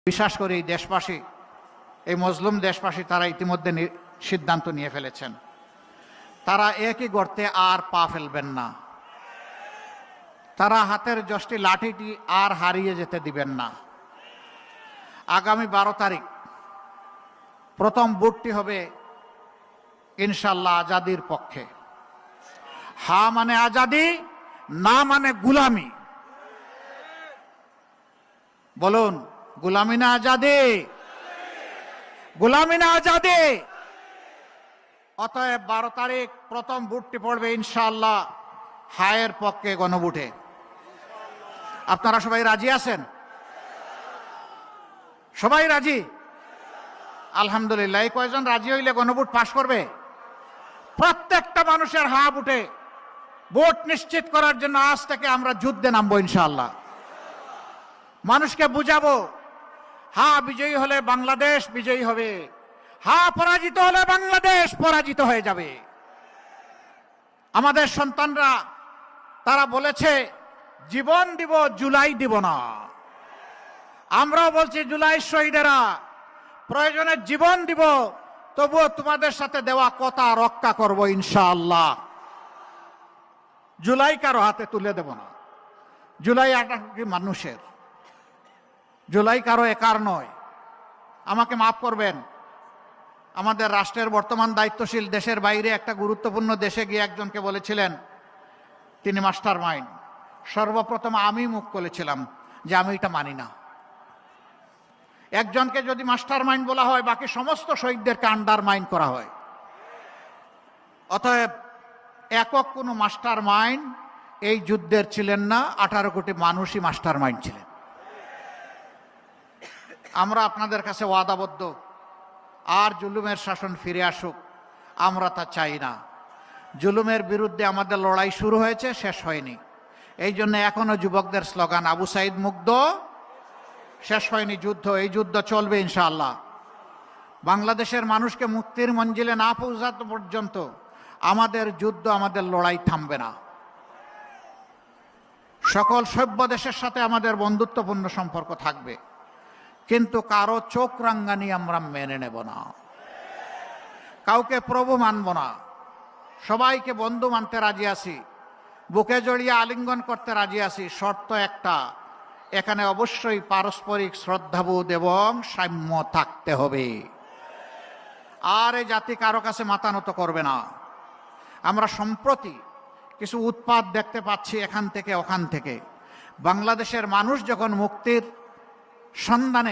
বিশ্বাস করি এই দেশবাসী, এই মজলুম দেশবাসী তারা ইতিমধ্যে সিদ্ধান্ত নিয়ে ফেলেছেন, তারা একই গর্তে আর পা ফেলবেন না। তারা হাতের যষ্টি লাঠিটি আর হারিয়ে যেতে দিবেন না। আগামী 12 তারিখ প্রথম ভোটটি হবে ইনশাল্লাহ আজাদির পক্ষে। হা মানে আজাদি, না মানে গুলামি। বলুন, গুলামি না আজাদি? গুলামি না আজাদি? অতএব 12 তারিখ প্রথম ভোটটি পড়বে ইনশাআল্লাহ হায়ের পক্ষে গণভোটে। আপনারা সবাই রাজি আছেন? সবাই রাজি? আলহামদুলিল্লাহ। এই কয়জন রাজি হইলে গণভোট পাশ করবে? প্রত্যেকটা মানুষের হা ভোটে ভোট নিশ্চিত করার জন্য আজ থেকে আমরা যুদ্ধে নামবো ইনশাআল্লাহ। মানুষকে বুঝাবো, হা বিজয়ী হলে বাংলাদেশ বিজয়ী হবে, হা পরাজিত হলে বাংলাদেশ পরাজিত হয়ে যাবে। আমাদের সন্তানরা তারা বলেছে জীবন দিব, জুলাই দিব না। আমরাও বলছি জুলাই শহীদেরা প্রয়োজনে জীবন দিব, তবুও তোমাদের সাথে দেওয়া কথা রক্ষা করব ইনশাআল্লাহ। জুলাই কারো হাতে তুলে দেব না। জুলাই একটা মানুষের, জুলাই কারো একার নয়। আমাকে মাফ করবেন, আমাদের রাষ্ট্রের বর্তমান দায়িত্বশীল দেশের বাইরে একটা গুরুত্বপূর্ণ দেশে গিয়ে একজনকে বলেছিলেন তিনি মাস্টার মাইন্ড। সর্বপ্রথম আমি মুখ খুলেছিলাম যে আমি এটা মানি না। একজনকে যদি মাস্টার মাইন্ড বলা হয়, বাকি সমস্ত শহীদদেরকে আন্ডার মাইন্ড করা হয়। অতএব একক কোনো মাস্টার মাইন্ড এই যুদ্ধের ছিলেন না, 18 কোটি মানুষই মাস্টার মাইন্ড ছিলেন। আমরা আপনাদের কাছে ওয়াদাবদ্ধ, আর জুলুমের শাসন ফিরে আসুক আমরা তা চাই না। জুলুমের বিরুদ্ধে আমাদের লড়াই শুরু হয়েছে, শেষ হয়নি। এই জন্য এখনো যুবকদের স্লোগান আবু সাইদ মুগ্ধ, শেষ হয়নি যুদ্ধ, এই যুদ্ধ চলবে ইনশাআল্লাহ। বাংলাদেশের মানুষকে মুক্তির মঞ্জিলে না পৌঁছাতে পর্যন্ত আমাদের যুদ্ধ, আমাদের লড়াই থামবে না। সকল সভ্য দেশের সাথে আমাদের বন্ধুত্বপূর্ণ সম্পর্ক থাকবে, কিন্তু কারো চোখ রাঙ্গানি আমরা মেনে নেব না, কাউকে প্রভু মানব না। সবাইকে বন্ধু মানতে রাজি আছি, বুকে জড়িয়ে আলিঙ্গন করতে রাজি আছি। শর্ত একটা, এখানে অবশ্যই পারস্পরিক শ্রদ্ধাবোধ এবং সাম্য থাকতে হবে। আর এই জাতি কারো কাছে মাথা নত করবে না। আমরা সম্প্রতি কিছু উৎপাত দেখতে পাচ্ছি এখান থেকে ওখান থেকে। বাংলাদেশের মানুষ যখন মুক্তির সন্ধানে